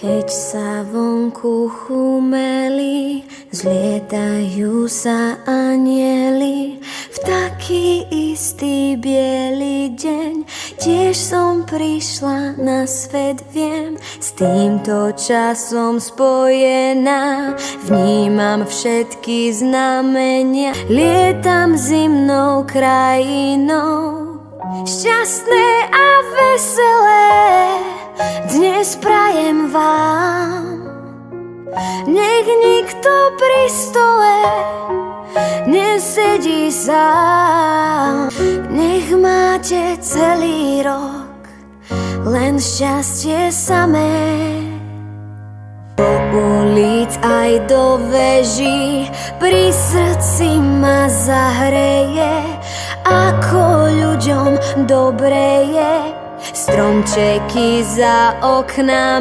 Keď sa vonku chumeli, zlietajú sa anjeli. V taký istý biely deň tiež som prišla na svet, viem. S týmto časom spojená, vnímam všetky znamenia. Lietam zimnou krajinou, šťastné a veselé. Dnes prajem vám, nech nikto pri stole nesedí sám. Nech máte celý rok len šťastie samé. Do ulic aj do veží pri srdci ma zahreje. Ako ľuďom dobre je, stromčeky za oknami.